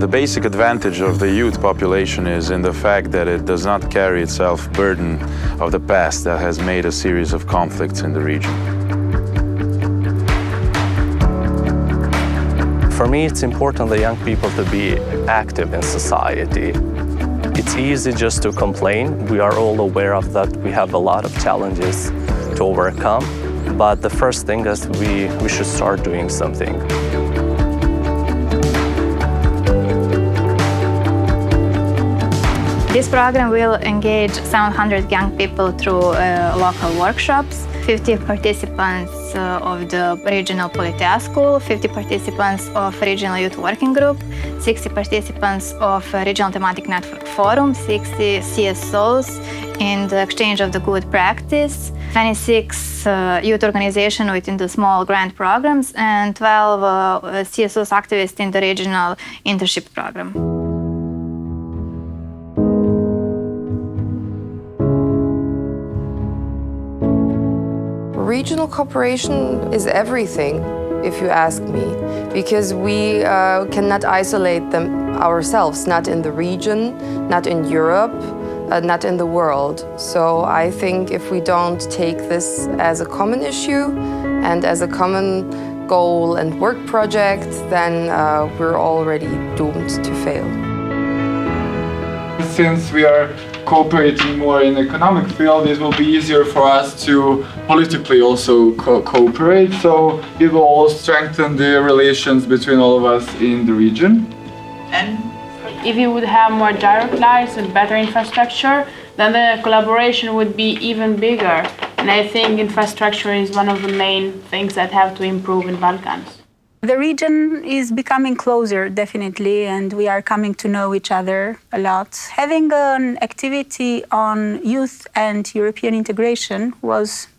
The basic advantage of the youth population is in the fact that it does not carry itself burden of the past that has made a series of conflicts in the region. For me, it's important for young people to be active in society. It's easy just to complain. We are all aware of that. We have a lot of challenges to overcome. But the first thing is we should start doing something. This program will engage 700 young people through local workshops, 50 participants of the regional POLITEIA School, 50 participants of regional youth working group, 60 participants of regional thematic network forum, 60 CSOs in the exchange of the good practice, 26 youth organizations within the small grant programs, and 12 CSOs activists in the regional internship program. Regional cooperation is everything, if you ask me, because we cannot isolate them ourselves, not in the region, not in Europe, not in the world. So I think if we don't take this as a common issue and as a common goal and work project, then we're already doomed to fail. Since we are cooperating more in the economic field, it will be easier for us to politically also cooperate. So it will all strengthen the relations between all of us in the region. And if you would have more direct lines and better infrastructure, then the collaboration would be even bigger. And I think infrastructure is one of the main things that have to improve in Balkans. The region is becoming closer, definitely, and we are coming to know each other a lot. Having an activity on youth and European integration was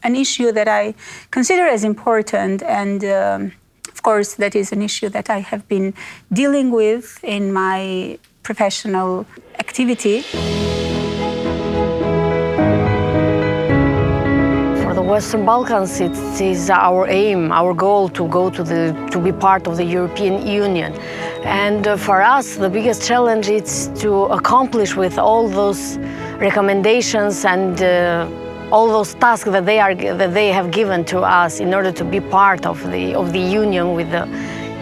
an issue that I consider as important, and of course that is an issue that I have been dealing with in my professional activity. Western Balkans, it is our aim, our goal to be part of the European Union. And for us, the biggest challenge is to accomplish with all those recommendations and all those tasks that they have given to us in order to be part of the Union with the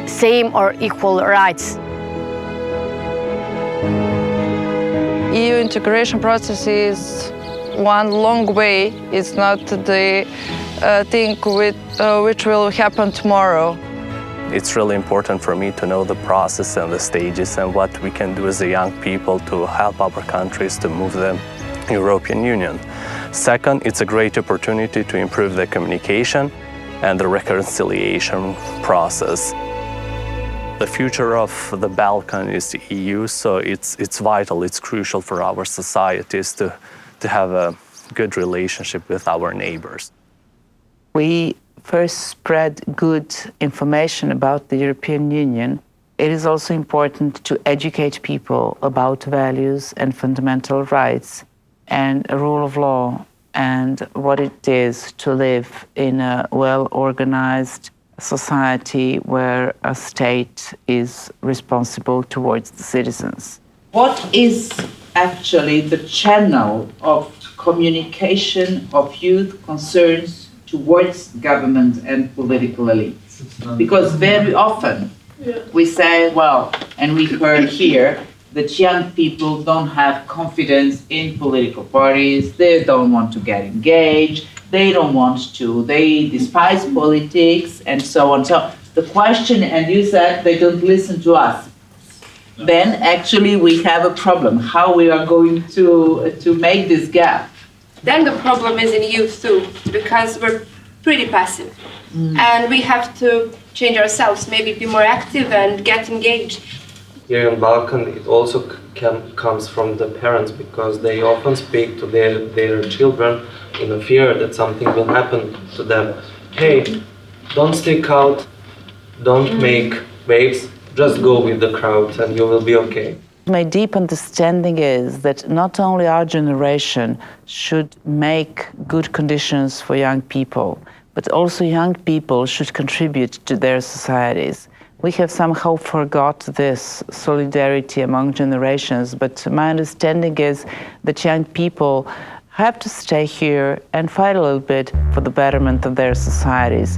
same or equal rights. EU integration process is one long way. It's not the thing which will happen tomorrow. It's really important for me to know the process and the stages and what we can do as a young people to help our countries to move the European Union. Second, it's a great opportunity to improve the communication and the reconciliation process. The future of the Balkan is the EU, so it's vital, it's crucial for our societies to have a good relationship with our neighbors. We first spread good information about the European Union. It is also important to educate people about values and fundamental rights and a rule of law and what it is to live in a well-organized society where a state is responsible towards the citizens. What is actually the channel of communication of youth concerns towards government and political elites? Because very often we say, well, and we heard here, that young people don't have confidence in political parties, they don't want to get engaged, they don't want to, they despise politics, and so on. So the question, and you said they don't listen to us. Then actually we have a problem, how we are going to make this gap. Then the problem is in youth too, because we're pretty passive. And we have to change ourselves, maybe be more active and get engaged. Here in Balkan, it also comes from the parents, because they often speak to their children in a fear that something will happen to them. Hey, don't stick out, don't make waves, just go with the crowd and you will be okay. My deep understanding is that not only our generation should make good conditions for young people, but also young people should contribute to their societies We have somehow forgot this solidarity among generations, but my understanding is that young people have to stay here and fight a little bit for the betterment of their societies.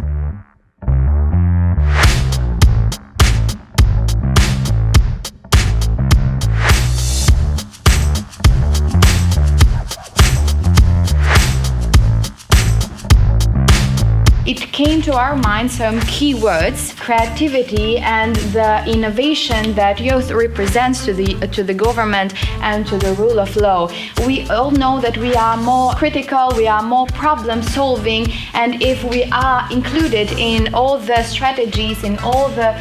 It came to our mind some keywords: creativity and the innovation that youth represents to the government and to the rule of law. We all know that we are more critical, we are more problem solving, and if we are included in all the strategies, in all the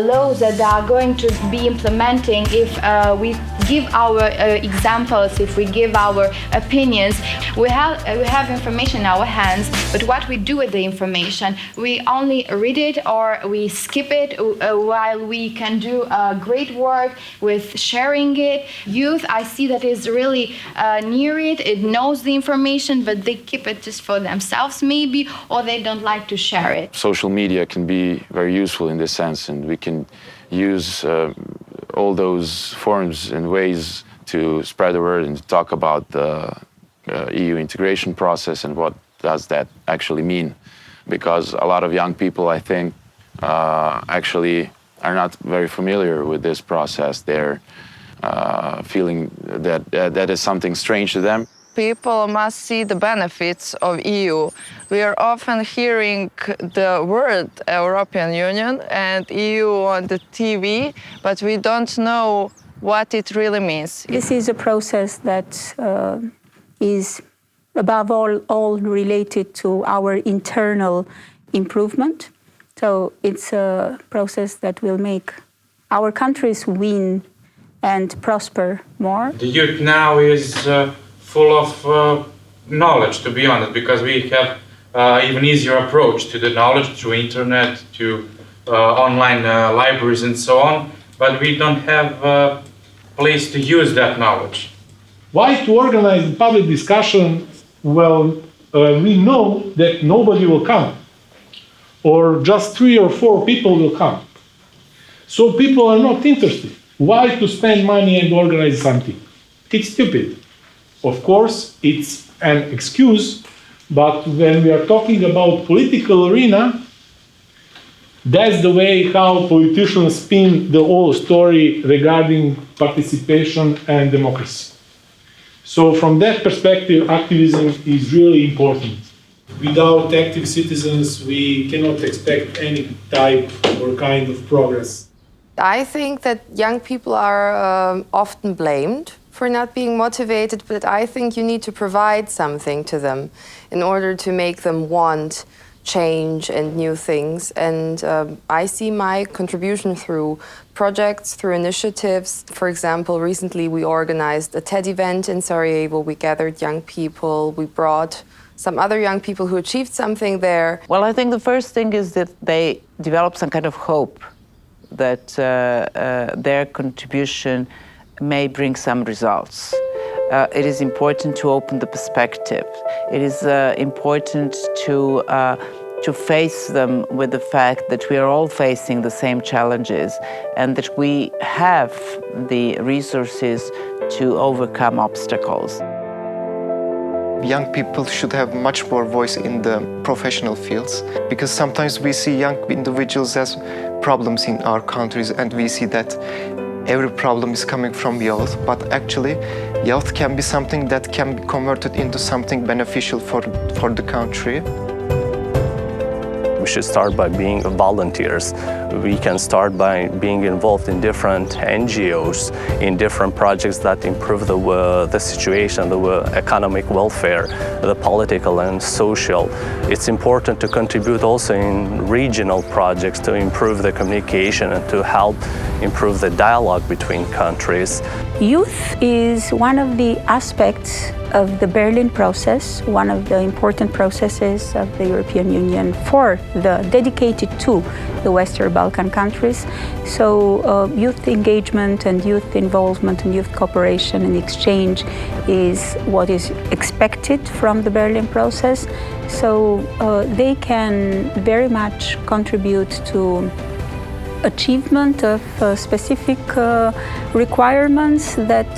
laws that are going to be implementing, if we give our examples, if we give our opinions, we have information in our hands, but what we do with the information, we only read it or we skip it, while we can do great work with sharing it. Youth, I see that is really near it, it knows the information, but they keep it just for themselves maybe, or they don't like to share it. Social media can be very useful in this sense, and we can use all those forms and ways to spread the word and to talk about the EU integration process and what does that actually mean. Because a lot of young people, I think, actually are not very familiar with this process. They're feeling that that is something strange to them. People must see the benefits of EU. We are often hearing the word European Union and EU on the TV, but we don't know what it really means. This is a process that is above all related to our internal improvement. So it's a process that will make our countries win and prosper more. The youth now is full of knowledge, to be honest, because we have even easier approach to the knowledge through internet, to online libraries and so on, but we don't have a place to use that knowledge. Why to organize public discussion? Well, we know that nobody will come, or just 3 or 4 people will come. So people are not interested. Why to spend money and organize something? It's stupid. Of course, it's an excuse, but when we are talking about political arena, that's the way how politicians spin the whole story regarding participation and democracy. So from that perspective, activism is really important. Without active citizens, we cannot expect any type or kind of progress. I think that young people are often blamed for not being motivated, but I think you need to provide something to them in order to make them want change and new things. And I see my contribution through projects, through initiatives. For example, recently we organized a TED event in Sarajevo. We gathered young people. We brought some other young people who achieved something there. Well, I think the first thing is that they develop some kind of hope that their contribution may bring some results. It is important to open the perspective. It is important to face them with the fact that we are all facing the same challenges and that we have the resources to overcome obstacles. Young people should have much more voice in the professional fields, because sometimes we see young individuals as problems in our countries, and we see that every problem is coming from youth, but actually youth can be something that can be converted into something beneficial for the country. We should start by being volunteers. We can start by being involved in different NGOs, in different projects that improve the situation, the economic welfare, the political and social. It's important to contribute also in regional projects to improve the communication and to help improve the dialogue between countries. Youth is one of the aspects of the Berlin process, one of the important processes of the European Union dedicated to the Western Balkan countries. So youth engagement and youth involvement and youth cooperation and exchange is what is expected from the Berlin process. So they can very much contribute to achievement of specific requirements that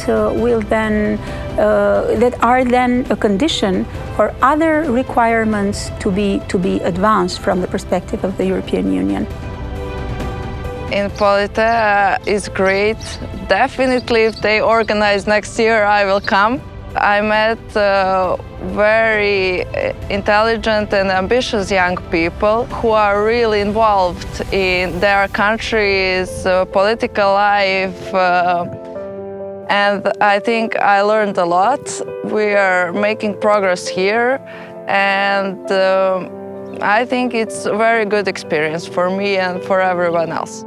that are then a condition for other requirements to be advanced from the perspective of the European Union. In POLITEIA is great. Definitely, if they organize next year, I will come. I met very intelligent and ambitious young people who are really involved in their country's political life. And I think I learned a lot. We are making progress here, and I think it's a very good experience for me and for everyone else.